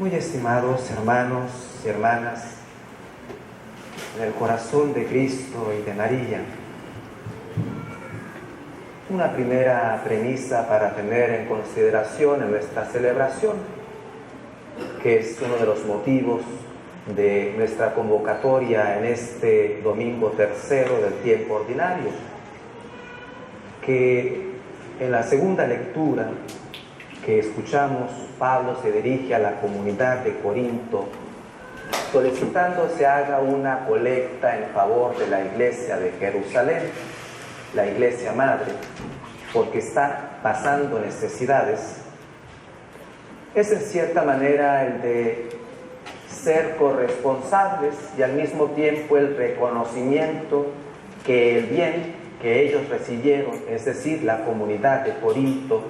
Muy estimados hermanos y hermanas, en el corazón de Cristo y de María, una primera premisa para tener en consideración en nuestra celebración, que es uno de los motivos de nuestra convocatoria en este domingo tercero del tiempo ordinario, que en la segunda lectura que escuchamos, Pablo se dirige a la comunidad de Corinto solicitando se haga una colecta en favor de la iglesia de Jerusalén, la iglesia madre, porque está pasando necesidades. Es en cierta manera el de ser corresponsables y al mismo tiempo el reconocimiento que el bien que ellos recibieron, es decir, la comunidad de Corinto,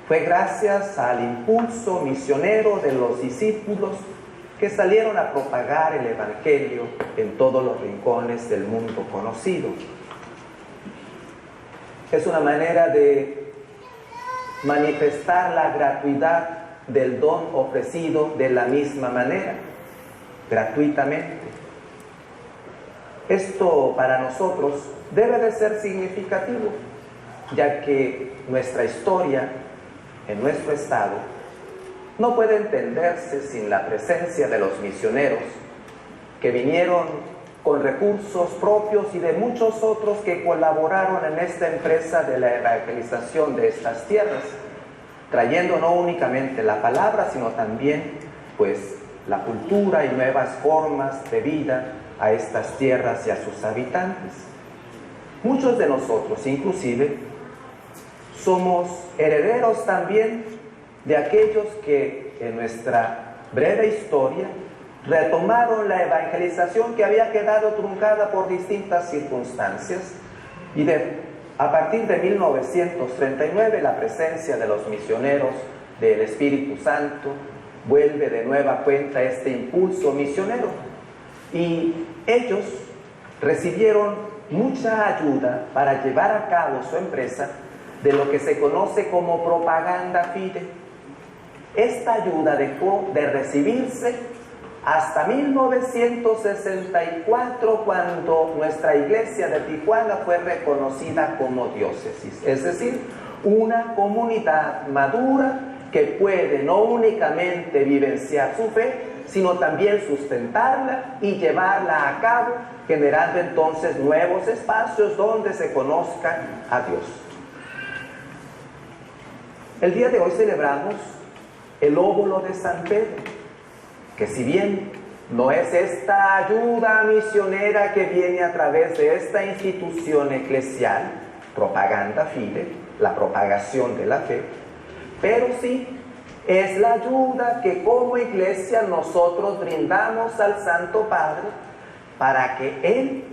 fue gracias al impulso misionero de los discípulos que salieron a propagar el Evangelio en todos los rincones del mundo conocido. Es una manera de manifestar la gratuidad del don ofrecido de la misma manera, gratuitamente. Esto para nosotros debe de ser significativo, ya que nuestra historia en nuestro estado no puede entenderse sin la presencia de los misioneros que vinieron con recursos propios y de muchos otros que colaboraron en esta empresa de la evangelización de estas tierras, trayendo no únicamente la palabra, sino también pues la cultura y nuevas formas de vida a estas tierras y a sus habitantes. Muchos de nosotros inclusive somos herederos también de aquellos que en nuestra breve historia retomaron la evangelización que había quedado truncada por distintas circunstancias y a partir de 1939 la presencia de los misioneros del Espíritu Santo vuelve de nueva cuenta este impulso misionero y ellos recibieron mucha ayuda para llevar a cabo su empresa de lo que se conoce como propaganda fide. Esta ayuda dejó de recibirse hasta 1964, cuando nuestra iglesia de Tijuana fue reconocida como diócesis, es decir, una comunidad madura que puede no únicamente vivenciar su fe, sino también sustentarla y llevarla a cabo, generando entonces nuevos espacios donde se conozca a Dios. El día de hoy celebramos el óbolo de San Pedro, que si bien no es esta ayuda misionera que viene a través de esta institución eclesial, propaganda fide, la propagación de la fe, pero sí es la ayuda que como iglesia nosotros brindamos al Santo Padre para que Él,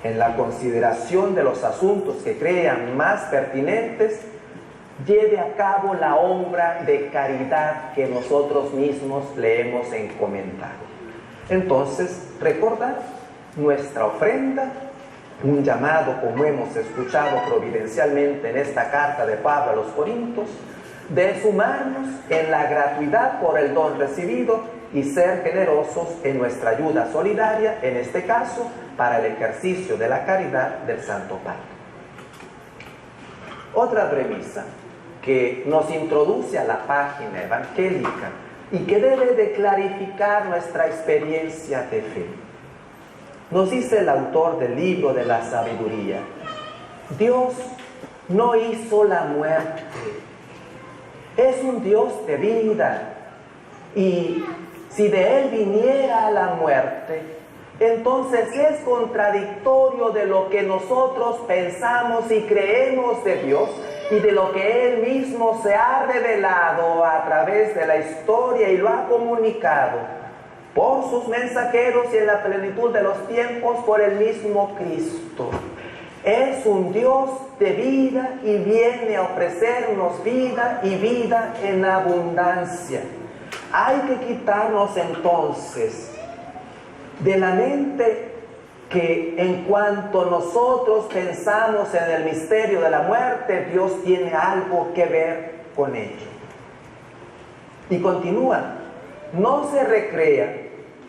en la consideración de los asuntos que crean más pertinentes, lleve a cabo la obra de caridad que nosotros mismos le hemos encomendado. Entonces, recordar nuestra ofrenda, un llamado, como hemos escuchado providencialmente en esta carta de Pablo a los Corintios, de sumarnos en la gratuidad por el don recibido y ser generosos en nuestra ayuda solidaria, en este caso, para el ejercicio de la caridad del Santo Padre. Otra premisa que nos introduce a la página evangélica y que debe de clarificar nuestra experiencia de fe. Nos dice el autor del libro de la sabiduría: Dios no hizo la muerte, es un Dios de vida, y si de Él viniera la muerte, entonces es contradictorio de lo que nosotros pensamos y creemos de Dios y de lo que Él mismo se ha revelado a través de la historia y lo ha comunicado por sus mensajeros y en la plenitud de los tiempos por el mismo Cristo. Es un Dios de vida y viene a ofrecernos vida y vida en abundancia. Hay que quitarnos entonces de la mente que en cuanto nosotros pensamos en el misterio de la muerte, Dios tiene algo que ver con ello. Y continúa: no se recrea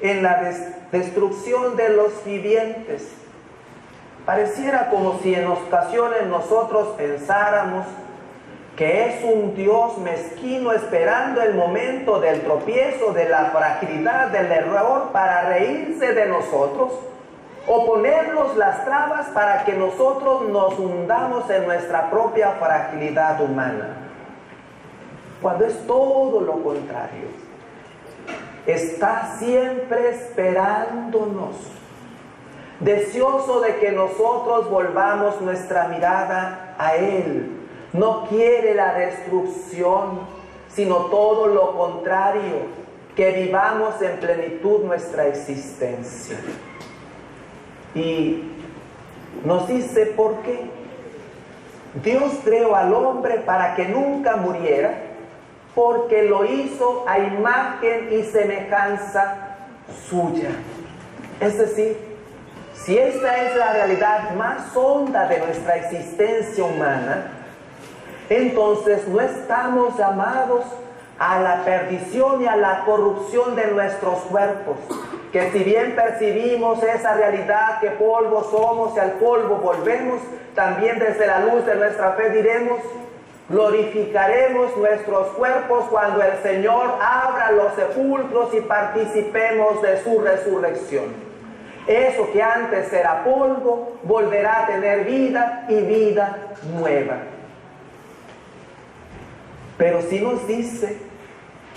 en la destrucción de los vivientes. Pareciera como si en ocasiones nosotros pensáramos que es un Dios mezquino esperando el momento del tropiezo, de la fragilidad, del error para reírse de nosotros o ponernos las trabas para que nosotros nos hundamos en nuestra propia fragilidad humana. Cuando es todo lo contrario. Está siempre esperándonos, deseoso de que nosotros volvamos nuestra mirada a Él. No quiere la destrucción, sino todo lo contrario, que vivamos en plenitud nuestra existencia. Y nos dice por qué. Dios creó al hombre para que nunca muriera, porque lo hizo a imagen y semejanza suya. Es decir, si esta es la realidad más honda de nuestra existencia humana, entonces no estamos llamados a la perdición y a la corrupción de nuestros cuerpos, que si bien percibimos esa realidad que polvo somos y al polvo volvemos, también desde la luz de nuestra fe diremos: glorificaremos nuestros cuerpos cuando el Señor abra los sepulcros y participemos de su resurrección. Eso que antes era polvo volverá a tener vida y vida nueva. Pero sí nos dice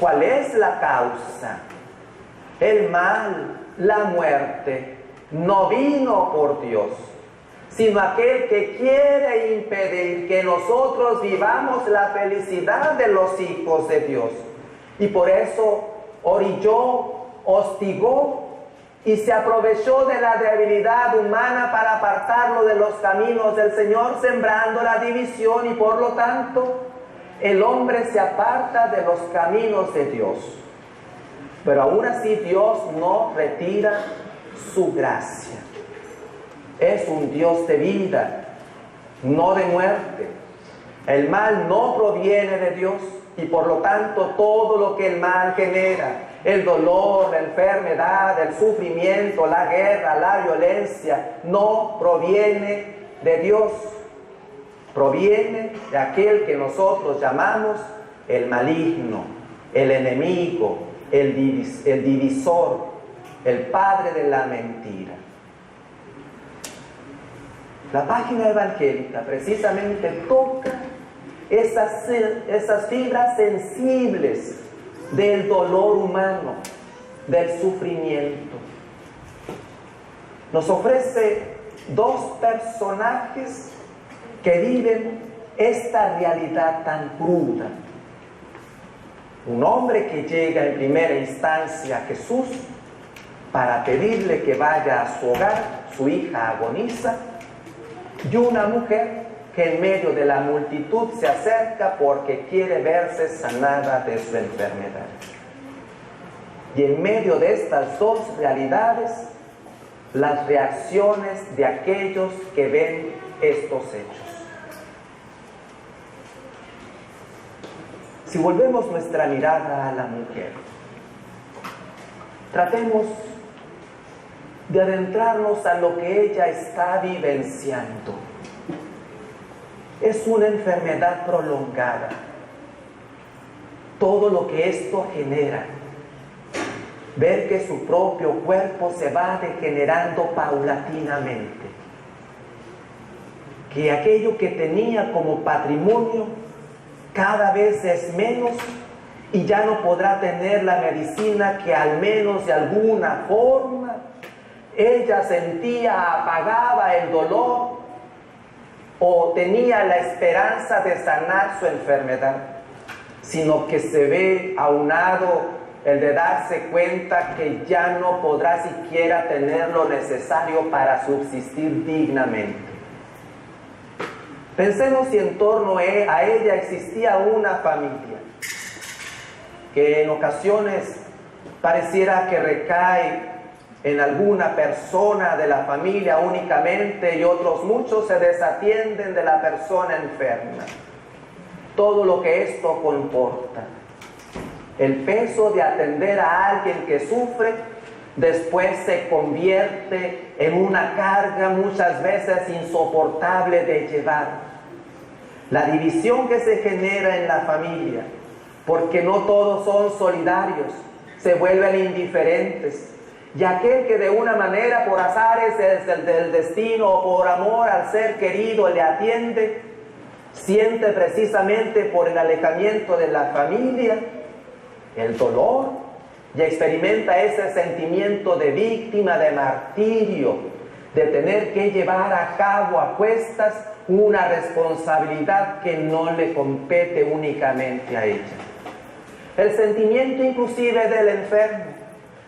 cuál es la causa. El mal, la muerte, no vino por Dios, sino aquel que quiere impedir que nosotros vivamos la felicidad de los hijos de Dios. Y por eso orilló, hostigó y se aprovechó de la debilidad humana para apartarlo de los caminos del Señor, sembrando la división, y por lo tanto el hombre se aparta de los caminos de Dios. Pero aún así Dios no retira su gracia. Es un Dios de vida, no de muerte. El mal no proviene de Dios y por lo tanto todo lo que el mal genera, el dolor, la enfermedad, el sufrimiento, la guerra, la violencia, no proviene de Dios. Proviene de aquel que nosotros llamamos el maligno, el enemigo, el divisor, el padre de la mentira. La página evangélica precisamente toca esas fibras sensibles del dolor humano, del sufrimiento. Nos ofrece dos personajes que viven esta realidad tan cruda. Un hombre que llega en primera instancia a Jesús para pedirle que vaya a su hogar, su hija agoniza, y una mujer que en medio de la multitud se acerca porque quiere verse sanada de su enfermedad. Y en medio de estas dos realidades, las reacciones de aquellos que ven estos hechos. Si volvemos nuestra mirada a la mujer, tratemos de adentrarnos a lo que ella está vivenciando. Es una enfermedad prolongada. Todo lo que esto genera, ver que su propio cuerpo se va degenerando paulatinamente, que aquello que tenía como patrimonio cada vez es menos y ya no podrá tener la medicina que al menos de alguna forma ella sentía, apagaba el dolor o tenía la esperanza de sanar su enfermedad, sino que se ve aunado el de darse cuenta que ya no podrá siquiera tener lo necesario para subsistir dignamente. Pensemos si en torno a ella existía una familia que en ocasiones pareciera que recae en alguna persona de la familia únicamente y otros muchos se desatienden de la persona enferma. Todo lo que esto comporta. El peso de atender a alguien que sufre después se convierte en una carga muchas veces insoportable de llevar. La división que se genera en la familia, porque no todos son solidarios, se vuelven indiferentes. Y aquel que de una manera, por azares del destino o por amor al ser querido le atiende, siente precisamente por el alejamiento de la familia el dolor y experimenta ese sentimiento de víctima, de martirio, de tener que llevar a cabo a cuestas una responsabilidad que no le compete únicamente a ella. El sentimiento inclusive del enfermo,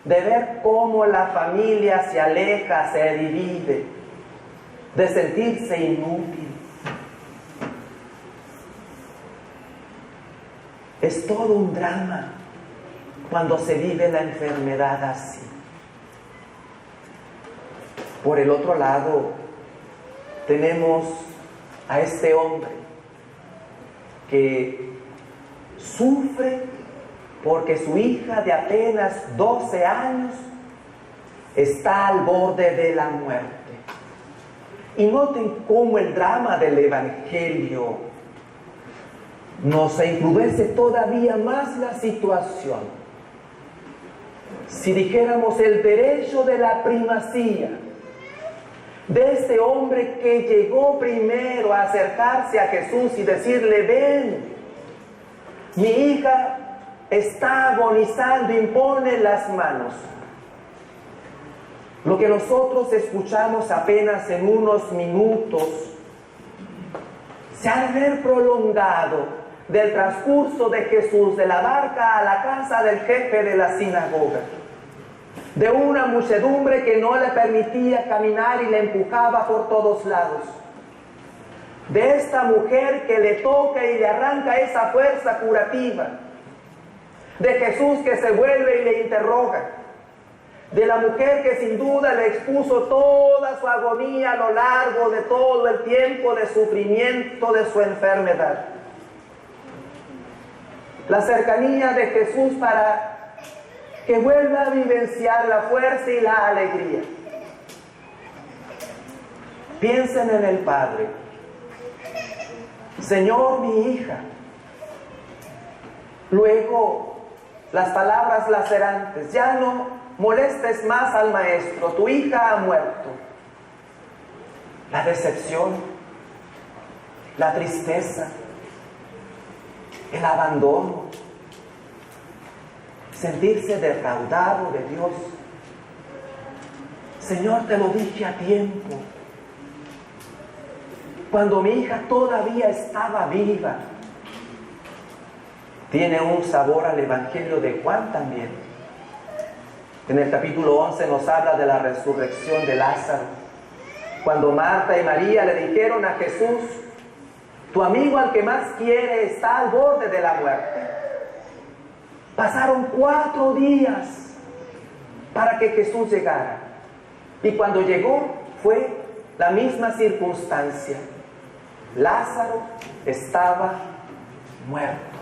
de ver cómo la familia se aleja, se divide, de sentirse inútil. Es todo un drama cuando se vive la enfermedad así. Por el otro lado, tenemos a este hombre que sufre porque su hija de apenas 12 años está al borde de la muerte. Y noten cómo el drama del Evangelio nos encrudece todavía más la situación. Si dijéramos el derecho de la primacía de este hombre que llegó primero a acercarse a Jesús y decirle: ven, mi hija está agonizando, impone las manos. Lo que nosotros escuchamos apenas en unos minutos se ha de ver prolongado del transcurso de Jesús de la barca a la casa del jefe de la sinagoga, de una muchedumbre que no le permitía caminar y le empujaba por todos lados, de esta mujer que le toca y le arranca esa fuerza curativa, de Jesús que se vuelve y le interroga, de la mujer que sin duda le expuso toda su agonía a lo largo de todo el tiempo de sufrimiento de su enfermedad. La cercanía de Jesús para que vuelva a vivenciar la fuerza y la alegría. Piensen en el Padre. Señor, mi hija. Luego, las palabras lacerantes: ya no molestes más al maestro, tu hija ha muerto. La decepción, la tristeza, el abandono, sentirse defraudado de Dios. Señor, te lo dije a tiempo, cuando mi hija todavía estaba viva. Tiene un sabor al Evangelio de Juan también. En el capítulo 11 nos habla de la resurrección de Lázaro, cuando Marta y María le dijeron a Jesús: tu amigo al que más quiere está al borde de la muerte. Pasaron 4 días para que Jesús llegara. Y cuando llegó fue la misma circunstancia. Lázaro estaba muerto.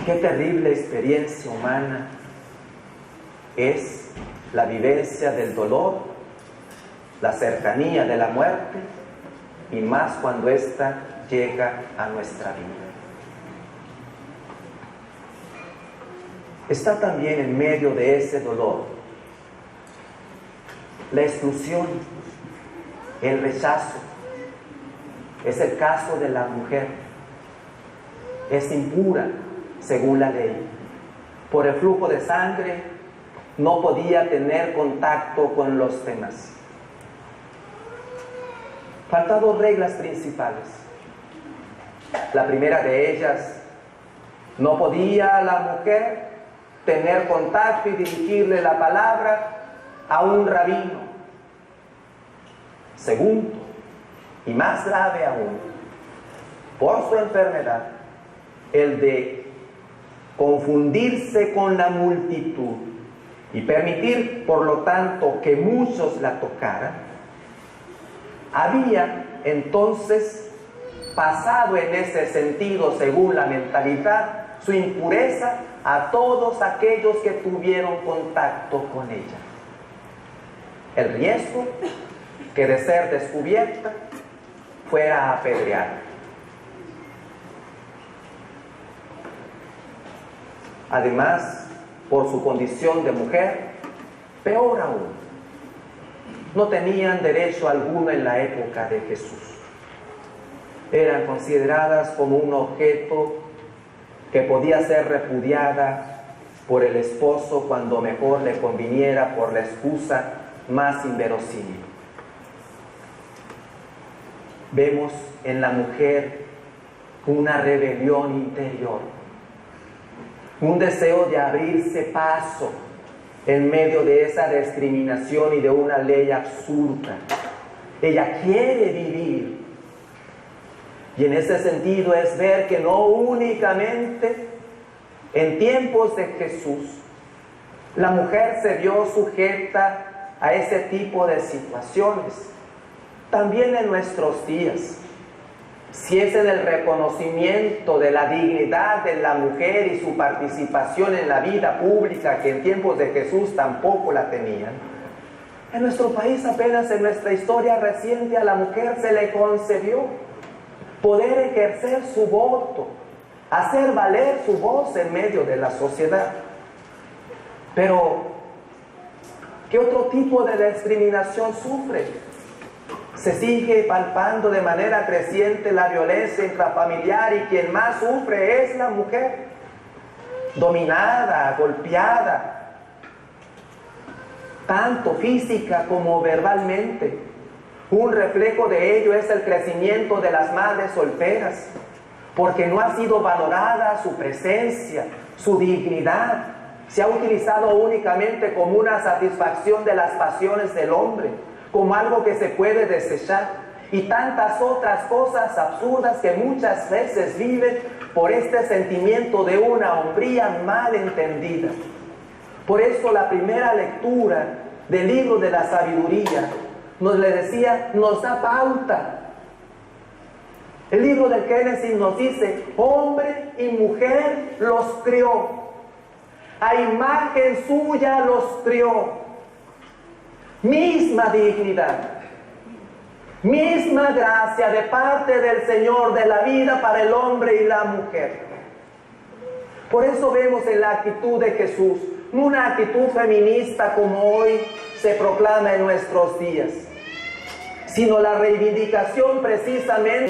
Qué terrible experiencia humana es la vivencia del dolor, la cercanía de la muerte, y más cuando ésta llega a nuestra vida. Está también en medio de ese dolor la exclusión, el rechazo. Es el caso de la mujer. Es impura según la ley. Por el flujo de sangre no podía tener contacto con los demás. Faltan 2 reglas principales. La primera de ellas: no podía la mujer tener contacto y dirigirle la palabra a un rabino. Segundo, y más grave aún, por su enfermedad, el de confundirse con la multitud y permitir, por lo tanto, que muchos la tocaran. Había entonces pasado en ese sentido, según la mentalidad, su impureza a todos aquellos que tuvieron contacto con ella. El riesgo que de ser descubierta fuera apedreada. Además, por su condición de mujer, peor aún, no tenían derecho alguno en la época de Jesús. Eran consideradas como un objeto que podía ser repudiada por el esposo cuando mejor le conviniera por la excusa más inverosímil. Vemos en la mujer una rebelión interior, un deseo de abrirse paso en medio de esa discriminación y de una ley absurda. Ella quiere vivir. Y en ese sentido es ver que no únicamente en tiempos de Jesús la mujer se vio sujeta a ese tipo de situaciones, también en nuestros días. Si es en el reconocimiento de la dignidad de la mujer y su participación en la vida pública, que en tiempos de Jesús tampoco la tenían, en nuestro país apenas en nuestra historia reciente a la mujer se le concedió poder ejercer su voto, hacer valer su voz en medio de la sociedad. Pero, ¿qué otro tipo de discriminación sufre? Se sigue palpando de manera creciente la violencia intrafamiliar y quien más sufre es la mujer, dominada, golpeada, tanto física como verbalmente. Un reflejo de ello es el crecimiento de las madres solteras, porque no ha sido valorada su presencia, su dignidad. Se ha utilizado únicamente como una satisfacción de las pasiones del hombre, como algo que se puede desechar, y tantas otras cosas absurdas que muchas veces viven por este sentimiento de una hombría mal entendida. Por eso la primera lectura del libro de la sabiduría nos da pauta. El libro del Génesis nos dice, hombre y mujer los crió, a imagen suya los crió. Misma dignidad, misma gracia de parte del Señor de la vida para el hombre y la mujer. Por eso vemos en la actitud de Jesús, no una actitud feminista como hoy se proclama en nuestros días, sino la reivindicación precisamente